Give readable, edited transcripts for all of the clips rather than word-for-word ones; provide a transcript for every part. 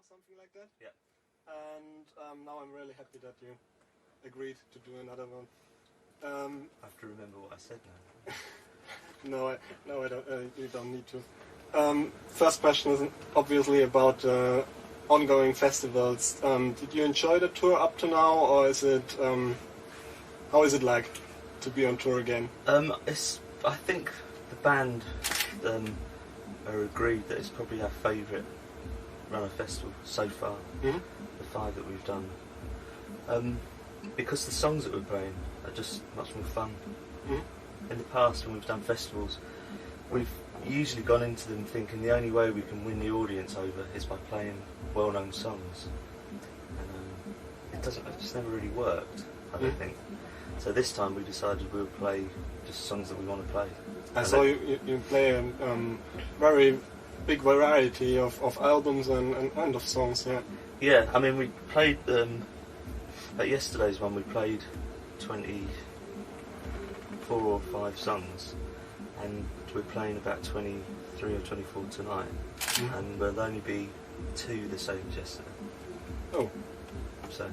something like that. Yeah. And now I'm really happy that you agreed to do another one. I have to remember what I said now. No, I don't. You don't need to. First question is obviously about ongoing festivals. Did you enjoy the tour up to now, or is it? How is it like to be on tour again? I think the band are agreed that it's probably our favourite run of festival so far. Mm-hmm. The 5 that we've done. Because the songs that we're playing are just much more fun. Mm-hmm. In the past, when we've done festivals, we've usually gone into them thinking the only way we can win the audience over is by playing well-known songs. And it just never really worked, I don't think. So this time we decided we'll play just songs that we want to play. I saw you play a very big variety of albums and of songs, yeah. Yeah, I mean we played, at yesterday's one we played 24 or 5 songs, and we're playing about 23 or 24 tonight, and there'll only be 2 the same as yesterday. Oh. So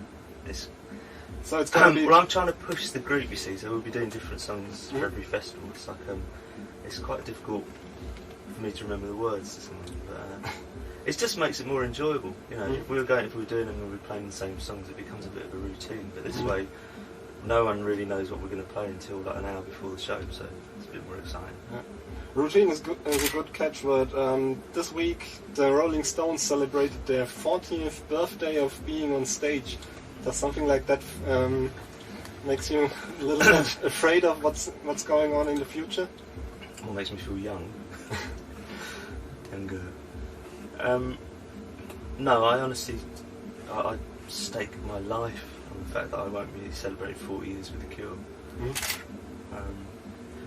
it's going to be... Well, I'm trying to push the group, you see, so we'll be doing different songs for every festival. It's like, it's quite difficult for me to remember the words to something, but it just makes it more enjoyable, you know. If we were doing them and we were playing the same songs, it becomes a bit of a routine, but this way no one really knows what we're going to play until like an hour before the show, so it's a bit more exciting. Yeah. Routine is a good catchword. This week the Rolling Stones celebrated their 40th birthday of being on stage. Does something like that makes you a little bit afraid of what's going on in the future? Well, it makes me feel young. Younger. No, I honestly, I stake my life on the fact that I won't be celebrating 40 years with The Cure.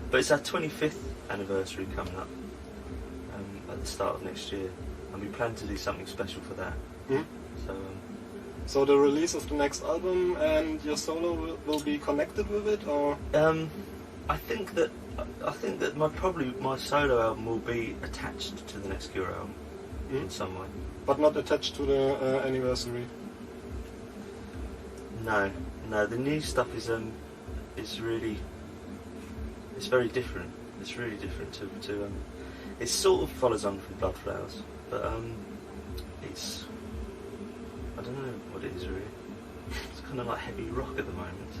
But it's our 25th anniversary coming up at the start of next year, and we plan to do something special for that. So the release of the next album and your solo will be connected with it, or? I think that my solo album will be attached to the next Cure album in some way. But not attached to the anniversary. No. The new stuff is really, it's very different. It's really different to it sort of follows on from Blood Flowers, but it's, I don't know what it is really. It's kind of like heavy rock at the moment.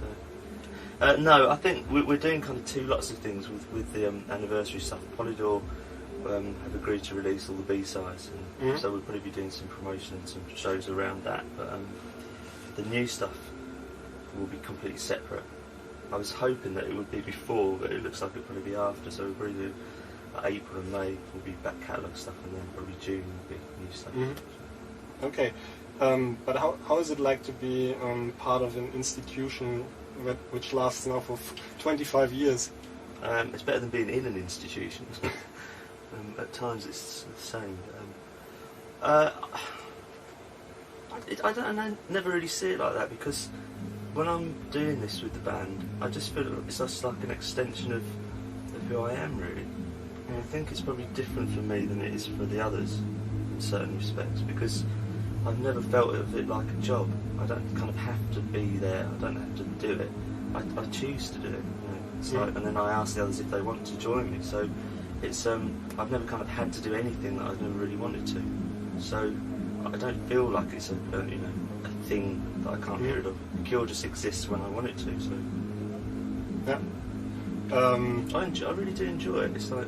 So. No, I think we're doing kind of 2 lots of things with the anniversary stuff. Polydor have agreed to release all the B-sides, and so we'll probably be doing some promotion and some shows around that. But the new stuff will be completely separate. I was hoping that it would be before, but it looks like it'll probably be after. So we'll probably do April and May will be back catalogue stuff, and then probably June will be new stuff. Okay. But how is it like to be part of an institution which lasts now for 25 years? It's better than being in an institution. At times it's the same. I never really see it like that, because when I'm doing this with the band, I just feel it's just like an extension of who I am, really. And I think it's probably different for me than it is for the others in certain respects, because I've never felt of it like a job. I don't kind of have to be there. I don't have to do it. I choose to do it. You know? It's like, and then I ask the others if they want to join me. So it's I've never kind of had to do anything that I've never really wanted to. So I don't feel like it's a thing that I can't get rid of. The Cure just exists when I want it to. So yeah. I really do enjoy it. It's like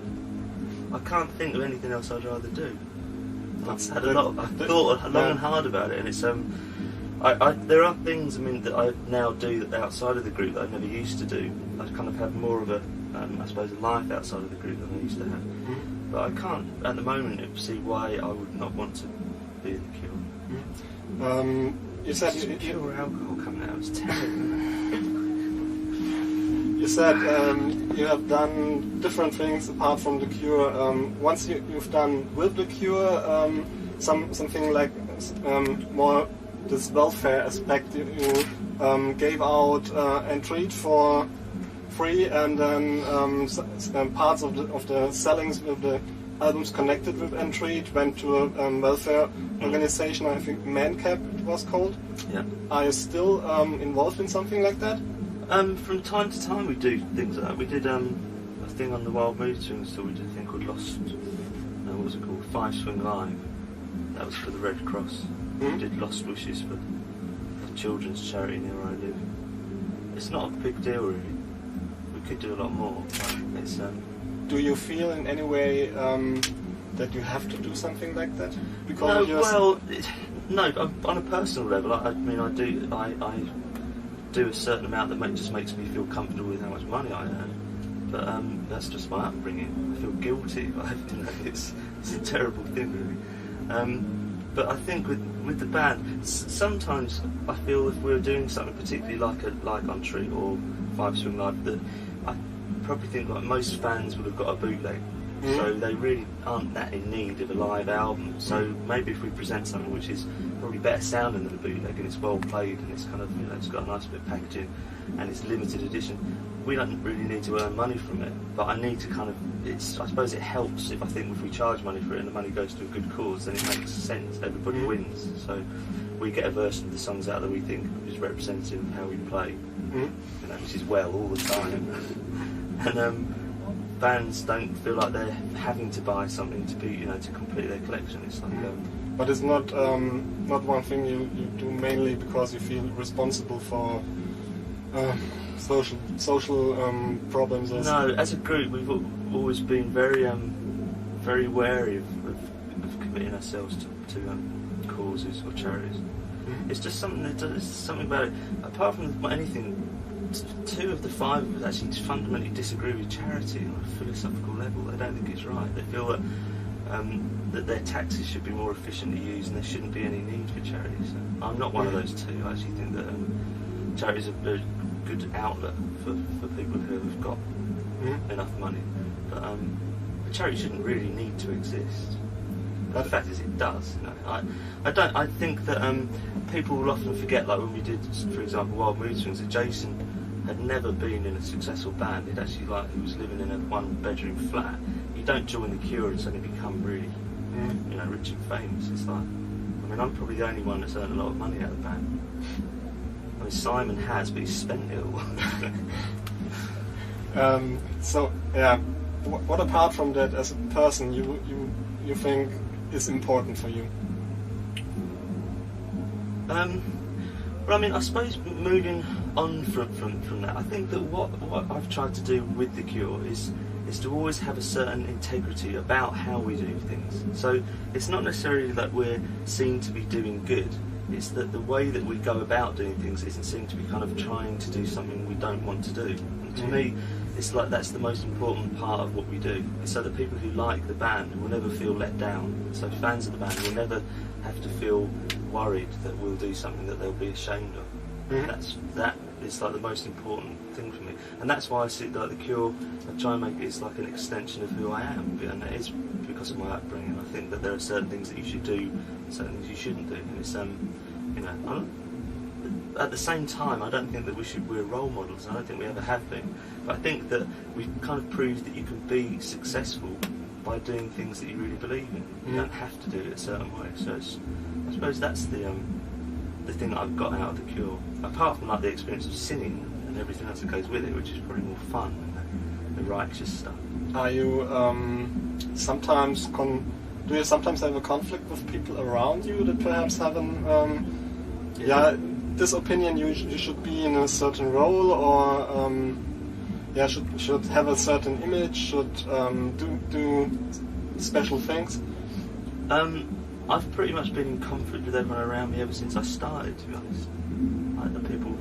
I can't think of anything else I'd rather do. I've thought long and hard about it, and it's there are things that I now do outside of the group that I never used to do. I kind of have more of a I suppose a life outside of the group than I used to have. But I can't at the moment see why I would not want to be in The Cure. You said pure alcohol coming out. It's terrible. You said you have done different things apart from The Cure. Once you've done with The Cure something like more this welfare aspect. You gave out Entreat for free, and then parts of the sellings with the albums connected with Entry. It went to a welfare organization, I think ManCap it was called. Yeah. Are you still involved in something like that? From time to time we do things like that. We did a thing on the Wild Mood Swings, so we did a thing called what was it called? 5 Swing Live. That was for the Red Cross. We did Lost Wishes for children's charity near where I live. It's not a big deal really. We could do a lot more. It's Do you feel in any way that you have to do something like that? No, well, no. On a personal level, I mean, I do a certain amount that just makes me feel comfortable with how much money I earn. But that's just my upbringing. I feel guilty. It's a terrible thing, really. But I think with the band, sometimes I feel if we were doing something particularly like Entry or 5 Swing Live, that I probably think like most fans would have got a bootleg, so they really aren't that in need of a live album. So maybe if we present something which is probably better sounding than the bootleg and it's well played and it's kind of it's got a nice bit of packaging and it's limited edition, we don't really need to earn money from it. But I need to kind of I suppose it helps if we charge money for it and the money goes to a good cause, then it makes sense. Everybody wins. So we get a version of the songs out that we think is representative of how we play, which is well all the time. And bands don't feel like they're having to buy something to be to complete their collection. It's like but it's not one thing you do mainly because you feel responsible for social problems. No, as a group we've always been very wary of committing ourselves to causes or charities. It's just something there's something about it. Apart from anything, 2 of the 5 actually fundamentally disagree with charity on a philosophical level. They don't think it's right. They feel that that their taxes should be more efficiently used and there shouldn't be any need for charities. So I'm not one of those 2. I actually think that charities are a good outlet for people who have got enough money. But a charity shouldn't really need to exist. But the fact is, it does. I think that people will often forget, like when we did, for example, Wild Mood Swings, that Jason had never been in a successful band. He was living in a 1-bedroom flat. You don't join the Cure and suddenly become really, rich and famous. It's like, I'm probably the only one that's earned a lot of money out of the band. Simon has, but he's spent it all. So yeah, what apart from that, as a person, you think is important for you? Well, I suppose moving on from that, I think that what I've tried to do with the Cure is to always have a certain integrity about how we do things. So it's not necessarily that we're seen to be doing good. It's that the way that we go about doing things isn't seen to be kind of trying to do something we don't want to do. And to me, it's like that's the most important part of what we do. It's so that people who like the band will never feel let down. So fans of the band will never have to feel worried that we'll do something that they'll be ashamed of. That is like the most important thing for me. And that's why I see like the Cure, I try and make it as like an extension of who I am. And it is because of my upbringing. I think that there are certain things that you should do, certain things you shouldn't do. And it's at the same time, I don't think that we're role models. I don't think we ever have been. But I think that we've kind of proved that you can be successful by doing things that you really believe in. You don't have to do it a certain way. So I suppose that's the thing that I've got out of the Cure. Apart from like the experience of singing and everything else that goes with it, which is probably more fun than the righteous stuff. Are you sometimes do you sometimes have a conflict with people around you that perhaps have this opinion you should be in a certain role, or should have a certain image, should do special things? I've pretty much been in conflict with everyone around me ever since I started, to be honest. Like the people,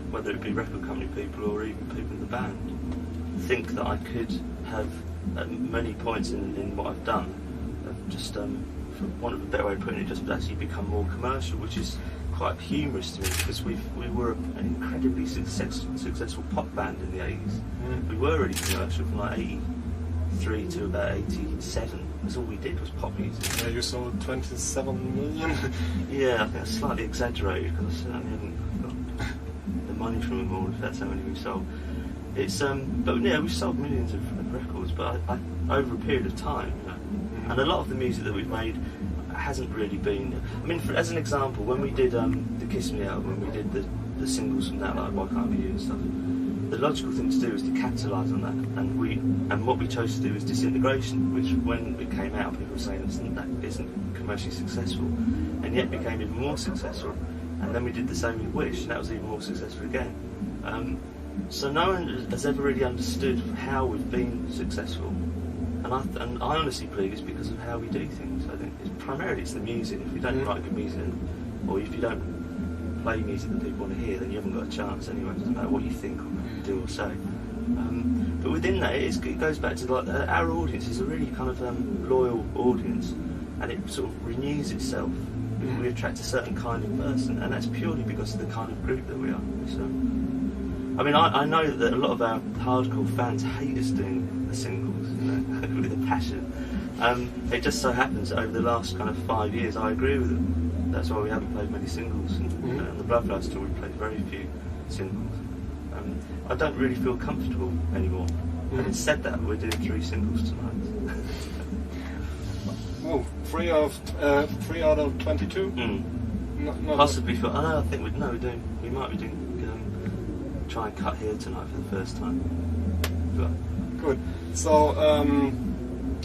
whether it be record company people or even people in the band, think that I could have, at many points in what I've done, just, for want of a better way of putting it, just actually become more commercial, which is quite humorous to me, because we were an incredibly successful pop band in the 80s. We were really commercial from like 83 to about 87. That's all we did was pop music. Yeah, you sold 27 million. Yeah, I think that's slightly exaggerated because I certainly haven't got the money from them all, if that's how many we've sold. It's but yeah, we've sold millions of records. records, but I over a period of time, you know. And a lot of the music that we've made hasn't really been. I mean, as an example, when we did the Kiss Me album, when we did the singles from that, like Why Can't Be You and stuff, the logical thing to do was to capitalise on that, and what we chose to do was Disintegration, which when it came out, people were saying that isn't commercially successful, and yet became even more successful. And then we did the same with Wish, and that was even more successful again. So no one has ever really understood how we've been successful, and I honestly believe it's because of how we do things. I think primarily it's the music. If you don't write good music, or if you don't play music that people want to hear, then you haven't got a chance anyway. It doesn't matter what you think or do or say. But within that, it goes back to like our audience is a really kind of loyal audience, and it sort of renews itself. We attract a certain kind of person, and that's purely because of the kind of group that we are. So, I mean, I know that a lot of our hardcore fans hate us doing the singles, you know, with a passion. It just so happens that over the last kind of 5 years, I agree with them. That's why we haven't played many singles, and on the Bloodflower tour we played very few singles. I don't really feel comfortable anymore. Having said that, we're doing 3 singles tonight. Oh, 3 out of 22? Possibly for. I think we might be doing. Try and cut here tonight for the first time. But. Good. So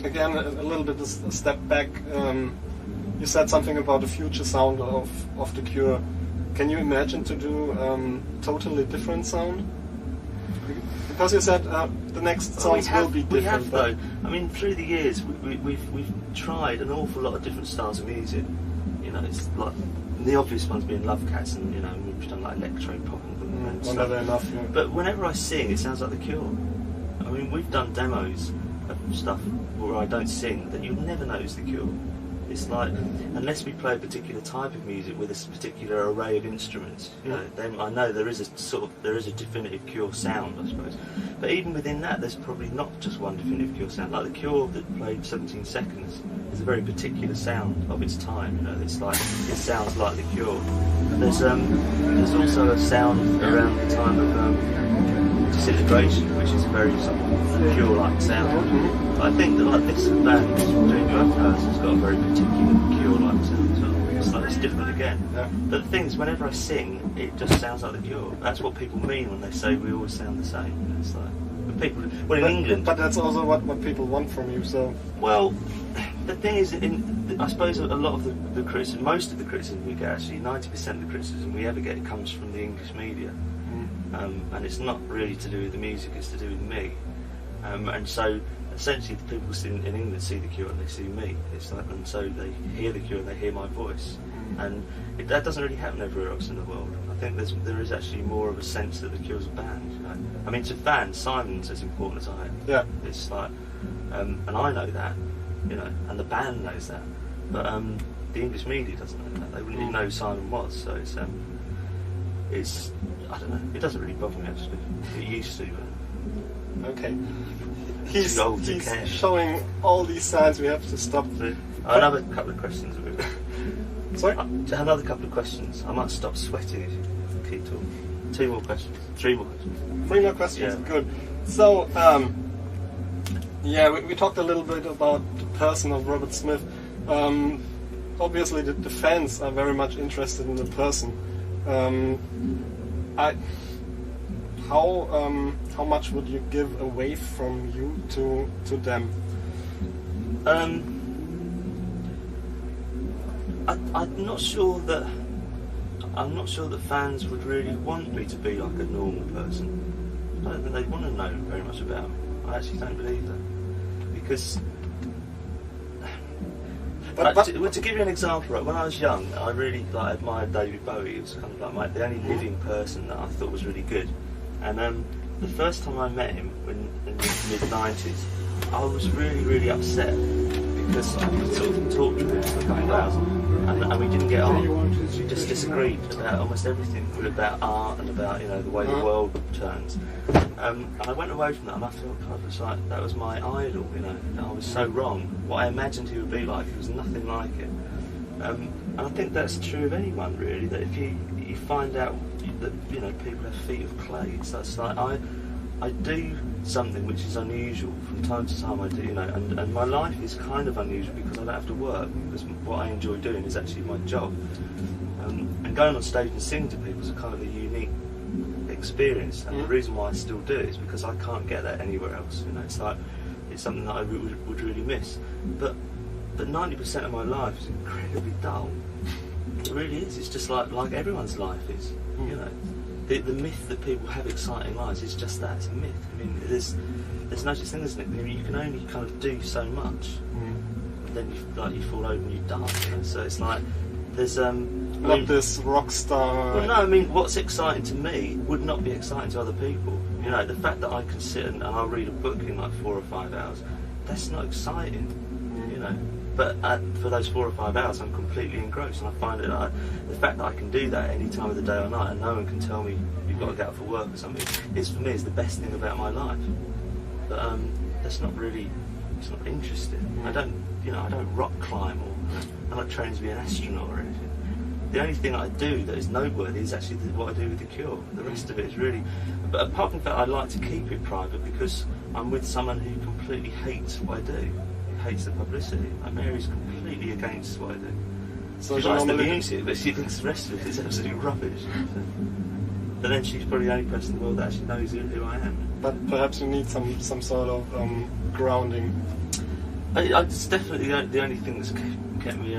again, a little bit a step back. You said something about the future sound of The Cure. Can you imagine to do totally different sound? Because you said the next songs will be different. We have though. I mean, through the years, we've tried an awful lot of different styles of music. You know, it's like the obvious ones being Love Cats, and you know, we've done like electro pop and stuff. Enough, yeah. But whenever I sing, it sounds like The Cure. I mean, we've done demos of stuff where I don't sing that you'll never notice The Cure. It's like, unless we play a particular type of music with a particular array of instruments, you know, then I know there is a definitive Cure sound, I suppose. But even within that, there's probably not just one definitive Cure sound. Like The Cure that played 17 Seconds is a very particular sound of its time. You know, it's like it sounds like The Cure. There's also a sound around the time of Disintegration, which is a very sort of Cure-like sound. But I think that like this band doing Bloodflower has got a very particular Cure-like sound as well. It's like it's different again. Yeah. But the thing is, whenever I sing, it just sounds like The Cure. That's what people mean when they say we always sound the same. It's like people. Well, in England. But that's also what people want from you. So. Well, the thing is, I suppose a lot of the criticism, most of the criticism we get, actually 90% of the criticism we ever get comes from the English media. And it's not really to do with the music, it's to do with me. And so essentially the people in England see The Cure and they see me. It's like, and so they hear The Cure and they hear my voice. And that doesn't really happen everywhere else in the world. I think there is actually more of a sense that The Cure's a band. You know? I mean, to fans, Simon's as important as I am. Yeah. It's like, and I know that, you know, and the band knows that. But the English media doesn't know that. They wouldn't even know who Simon was. So it's I don't know. It doesn't really bother me actually. It used to, but okay. He's showing all these signs. We have to stop. Another couple of questions. Sorry. Another couple of questions. I might stop sweating if you keep talking. 2 more questions. 3 more questions. 3 more questions. Yeah. Good. So we talked a little bit about the person of Robert Smith. Obviously, the fans are very much interested in the person. How much would you give away from you to them? I'm not sure that fans would really want me to be like a normal person. I don't think they want to know very much about me. I actually don't believe that, because. To give you an example, right, when I was young, I really admired David Bowie. He was kind of like the only living person that I thought was really good. And the first time I met him in the mid-90s, I was really, really upset because I sort of talked to him for a couple of hours and we didn't get on. We just disagreed about almost everything, about art and about, you know, the way the world turns. And I went away from that and I felt kind of it's like that was my idol, you know, and I was so wrong. What I imagined he would be like, he was nothing like it. And I think that's true of anyone really, that if you find out that, you know, people have feet of clay, so it's like I do something which is unusual from time to time. I do, you know, and my life is kind of unusual because I don't have to work, because what I enjoy doing is actually my job. And going on stage and singing to people is a kind of a unique experience, and the reason why I still do it is because I can't get that anywhere else. You know, it's like, it's something that I would really miss. But 90% of my life is incredibly dull. It really is. It's just like everyone's life is. You know, the myth that people have exciting lives is just that. It's a myth. I mean, there's no such thing, isn't it? I mean, you can only kind of do so much, and then you fall over and you die. You know? So it's like there's not this rock star. Well, no, I mean, what's exciting to me would not be exciting to other people. You know, the fact that I can sit and I'll read a book in like 4 or 5 hours, that's not exciting. You know. But for those 4 or 5 hours, I'm completely engrossed, and I find it the fact that I can do that any time of the day or night, and no one can tell me you've got to get up for work or something, is for me is the best thing about my life. But that's not really, it's not interesting. I don't rock climb, or I'm not trained to be an astronaut or anything. The only thing I do that is noteworthy is actually what I do with The Cure. The rest of it is really... But apart from that, I like to keep it private because I'm with someone who completely hates what I do. Hates the publicity. Like, Mary's completely against what I do. So she likes the music, but she thinks the rest of it is absolute rubbish. But then she's probably the only person in the world that actually knows who I am. But perhaps you need some sort of grounding. It's definitely the only thing that's kept me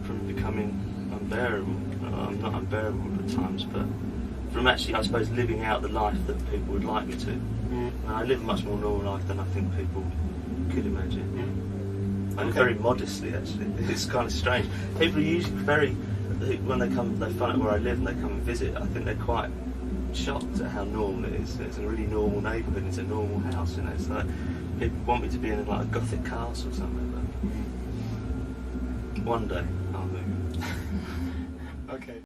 from becoming unbearable. I'm not unbearable at times, but from actually, I suppose, living out the life that people would like me to. And I live a much more normal life than I think people could imagine. I live very modestly, actually. It's kind of strange. People are usually when they find out where I live and they come and visit, I think they're quite shocked at how normal it is. It's a really normal neighbourhood, and it's a normal house, you know. It's like people want me to be in like a Gothic castle or something, but one day I'll move. Okay.